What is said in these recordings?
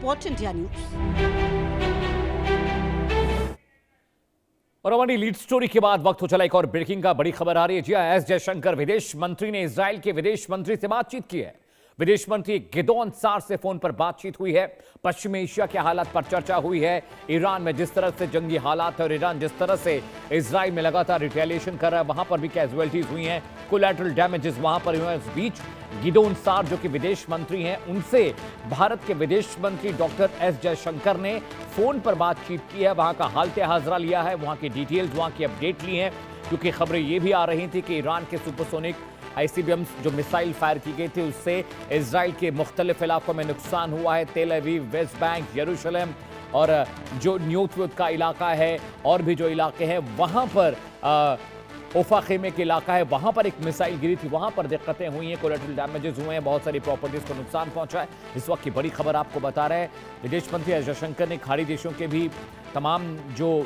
Watch India news. और हमारी lead story के बाद वक्त हो चला एक और ब्रेकिंग का। बड़ी खबर आ रही है। जी एस जयशंकर विदेश मंत्री ने इजराइल के विदेश मंत्री से बातचीत की है। विदेश मंत्री गिदोन सार से फोन पर बातचीत हुई है। पश्चिमी एशिया के हालात पर चर्चा हुई है। ईरान में जिस तरह से जंगी हालात है और ईरान जिस तरह से इजराइल में लगातार रिटेलिएशन कर रहा है, वहां पर भी कैजुअलिटीज हुई हैं, कोलैटरल डैमेजेस वहां पर हुए हैं। इस बीच गिदोन सार जो कि विदेश मंत्री हैं, उनसे भारत के विदेश मंत्री डॉक्टर एस जयशंकर ने फोन पर बातचीत की है। वहां का हालत हाजरा लिया है, वहां की डिटेल्स, वहां की अपडेट ली है, क्योंकि खबरें ये भी आ रही थी कि ईरान के सुपरसोनिक आईसीबीएम्स जो मिसाइल फायर की गई थी उससे इजराइल के मुख्तलिफ इलाकों में नुकसान हुआ है। तेल अवीव, वेस्ट बैंक, यरूशलेम और जो न्यूट्वुड का इलाका है और भी जो इलाके हैं वहां पर ओफा खेमे के इलाका है, वहां पर एक मिसाइल गिरी थी, वहां पर दिक्कतें हुई हैं, कोलैटरल डैमेजेस हुए हैं, बहुत सारी प्रॉपर्टीज को नुकसान पहुंचा है। इस वक्त की बड़ी खबर आपको बता रहे हैं। विदेश मंत्री एस जयशंकर ने खाड़ी देशों के भी तमाम जो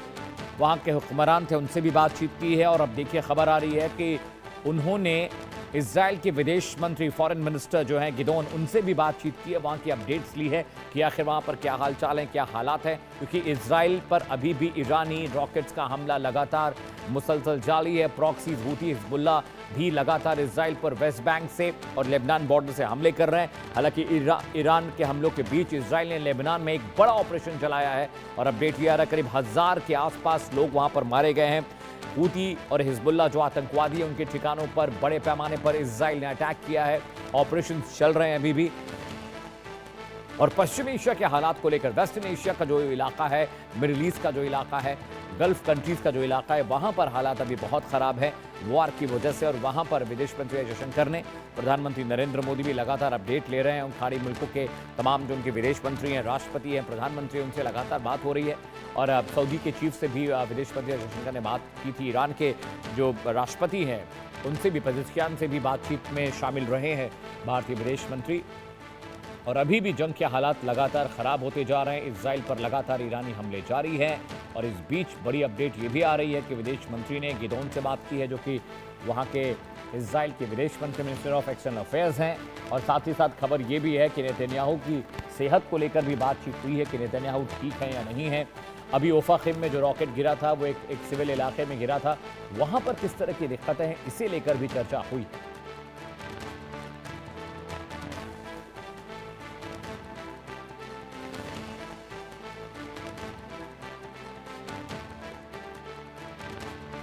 वहां के हुक्मरान थे उनसे भी बातचीत की है। और अब देखिए खबर आ रही है कि उन्होंने इजराइल के विदेश मंत्री, फॉरेन मिनिस्टर जो हैं गिदोन, उनसे भी बातचीत की है, वहाँ की अपडेट्स ली है कि आखिर वहाँ पर क्या हाल चाल है, क्या हालात हैं, क्योंकि इजराइल पर अभी भी ईरानी रॉकेट्स का हमला लगातार मुसलसल जारी है। प्रॉक्सीज हूती हिजबुल्ला भी लगातार इजराइल पर वेस्ट बैंक से और लेबनान बॉर्डर से हमले कर रहे हैं। हालांकि ईरान के हमलों के बीच इजराइल ने लेबनान में एक बड़ा ऑपरेशन चलाया है और अपडेट ये आ रहा है करीब 1000 के आसपास लोग वहाँ पर मारे गए हैं। हूती और हिजबुल्ला जो आतंकवादी है उनके ठिकानों पर बड़े पैमाने पर इजराइल ने अटैक किया है। ऑपरेशन चल रहे हैं अभी भी। और पश्चिमी एशिया के हालात को लेकर, वेस्टर्न एशिया का जो इलाका है, मिडिल ईस्ट का जो इलाका है, गल्फ कंट्रीज का जो इलाका है, वहां पर हालात अभी बहुत खराब है वॉर की वजह से। और वहां पर विदेश मंत्री एस जयशंकर ने, प्रधानमंत्री नरेंद्र मोदी भी लगातार अपडेट ले रहे हैं। उन खाड़ी मुल्कों के तमाम जो उनके विदेश मंत्री हैं, राष्ट्रपति हैं, प्रधानमंत्री, उनसे लगातार बात हो रही है। और सऊदी के चीफ से भी विदेश मंत्री एस जयशंकर ने बात की थी। ईरान के जो राष्ट्रपति हैं उनसे भी, पेजेश्कियान से भी बातचीत में शामिल रहे हैं भारतीय विदेश मंत्री। और अभी भी जंग के हालात लगातार खराब होते जा रहे हैं। इजराइल पर लगातार ईरानी हमले जारी हैं। और इस बीच बड़ी अपडेट ये भी आ रही है कि विदेश मंत्री ने गिदोन से बात की है, जो कि वहाँ के इजराइल के विदेश मंत्री, मिनिस्टर ऑफ एक्सटर्नल अफेयर्स हैं। और साथ ही साथ खबर ये भी है कि नेतन्याहू की सेहत को लेकर भी बातचीत हुई है कि नेतन्याहू ठीक है या नहीं है। अभी ओफा खेम में जो रॉकेट गिरा था वो एक सिविल इलाके में गिरा था, वहाँ पर किस तरह की दिक्कतें हैं, इसे लेकर भी चर्चा हुई।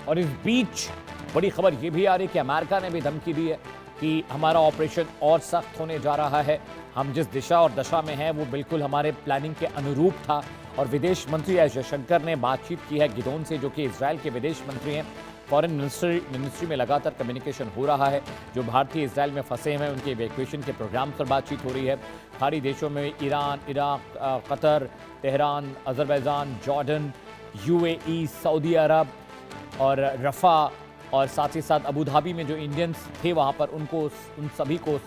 और इस बीच बड़ी खबर यह भी आ रही है कि अमेरिका ने भी धमकी दी है कि हमारा ऑपरेशन और सख्त होने जा रहा है। हम जिस दिशा और दशा में हैं वो बिल्कुल हमारे प्लानिंग के अनुरूप था। और विदेश मंत्री एस जयशंकर ने बातचीत की है गिदोन से, जो कि इजराइल के विदेश मंत्री हैं। फॉरेन मिनिस्ट्री में लगातार कम्युनिकेशन हो रहा है। जो भारतीय इजराइल में फंसे हैं उनके इवैक्यूएशन के प्रोग्राम पर बातचीत हो रही है। खाड़ी देशों में Iran, Iraq, Qatar, Tehran, Azerbaijan, Jordan, UAE, Saudi Arab और रफ़ा और साथ ही साथ अबू धाबी में जो इंडियंस थे वहाँ पर उन सभी को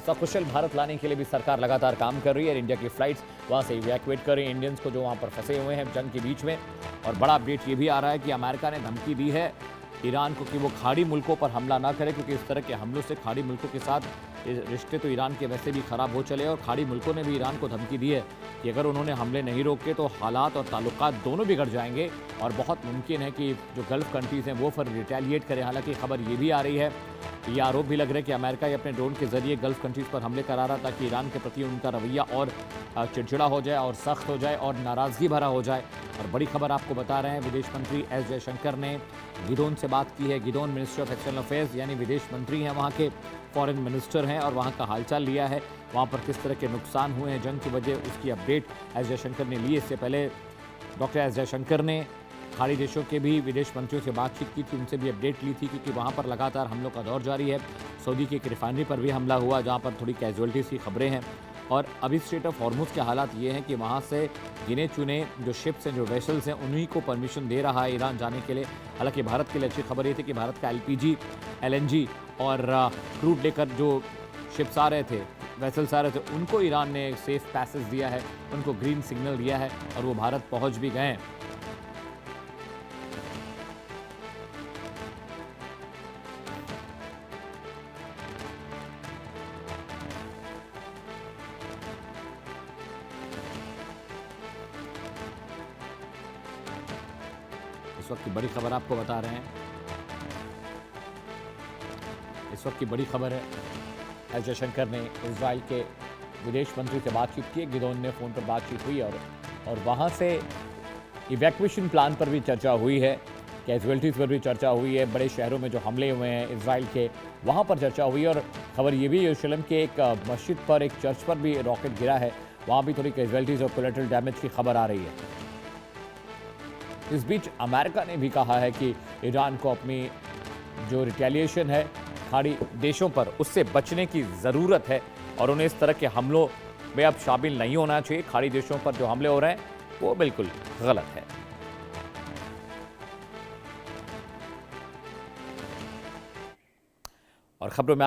सकुशल भारत लाने के लिए भी सरकार लगातार काम कर रही है। इंडिया की फ़्लाइट्स वहाँ से इवैक्यूएट कर रही हैं इंडियंस को जो वहाँ पर फंसे हुए हैं जंग के बीच में। और बड़ा अपडेट ये भी आ रहा है कि अमेरिका ने धमकी दी है ईरान को कि वो खाड़ी मुल्कों पर हमला ना करे, क्योंकि इस तरह के हमलों से खाड़ी मुल्कों के साथ रिश्ते तो ईरान के वैसे भी ख़राब हो चले। और खाड़ी मुल्कों ने भी ईरान को धमकी दी है कि अगर उन्होंने हमले नहीं रोके तो हालात और ताल्लुकात दोनों बिगड़ जाएंगे और बहुत मुमकिन है कि जो गल्फ़ कंट्रीज़ हैं वो फिर रिटेलिएट करें। हालांकि खबर ये भी आ रही है, ये आरोप भी लग रहा है कि अमेरिका ये अपने ड्रोन के जरिए गल्फ़ कंट्रीज़ पर हमले करा रहा ताकि ईरान के प्रति उनका रवैया और चिड़चिड़ा हो जाए और सख्त हो जाए और नाराज़गी भरा हो जाए। और बड़ी खबर आपको बता रहे हैं, विदेश मंत्री एस जयशंकर ने गिदोन से बात की है। Gideon ministry of external affairs यानी विदेश मंत्री हैं, वहाँ के फॉरेन मिनिस्टर हैं और वहाँ का हालचाल लिया है। वहाँ पर किस तरह के नुकसान हुए हैं जंग की वजह, उसकी अपडेट एस जयशंकर ने ली। इससे पहले डॉक्टर एस जयशंकर ने खाड़ी देशों के भी विदेश मंत्रियों से बातचीत की थी, उनसे भी अपडेट ली थी, क्योंकि वहाँ पर लगातार हमलों का दौर जारी है। सऊदी की एक रिफाइनरी पर भी हमला हुआ जहाँ पर थोड़ी कैजुअलिटीज़ की खबरें हैं। और अभी स्ट्रेट ऑफ हॉर्मुज़ के हालात ये हैं कि वहाँ से गिने चुने जो शिप्स हैं, जो वेसल्स हैं, उन्हीं को परमिशन दे रहा है ईरान जाने के लिए। हालांकि भारत के लिए अच्छी खबर ये थी कि भारत का LPG, LNG और क्रूड लेकर जो शिप्स आ रहे थे, वेसल्स आ रहे थे, उनको ईरान ने सेफ पैसेज दिया है, उनको ग्रीन सिग्नल दिया है और वो भारत पहुँच भी गए हैं। इस वक्त की बड़ी खबर आपको बता रहे हैं। इस वक्त की बड़ी खबर है, एस जयशंकर ने इजराइल के विदेश मंत्री से बातचीत की। गिदोन ने फ़ोन पर बातचीत हुई और वहाँ से इवैक्यूएशन प्लान पर भी चर्चा हुई है, कैजुअलिटीज़ पर भी चर्चा हुई है, बड़े शहरों में जो हमले हुए हैं इजराइल के वहाँ पर चर्चा हुई है। और खबर ये भी यरूशलेम के एक मस्जिद पर, एक चर्च पर भी रॉकेट गिरा है, वहाँ भी थोड़ी कैजुअलिटीज़ और कोलैटरल डैमेज की खबर आ रही है। इस बीच अमेरिका ने भी कहा है कि ईरान को अपनी जो रिटेलिएशन है खाड़ी देशों पर, उससे बचने की ज़रूरत है और उन्हें इस तरह के हमलों में अब शामिल नहीं होना चाहिए। खाड़ी देशों पर जो हमले हो रहे हैं वो बिल्कुल गलत है। और खबरों में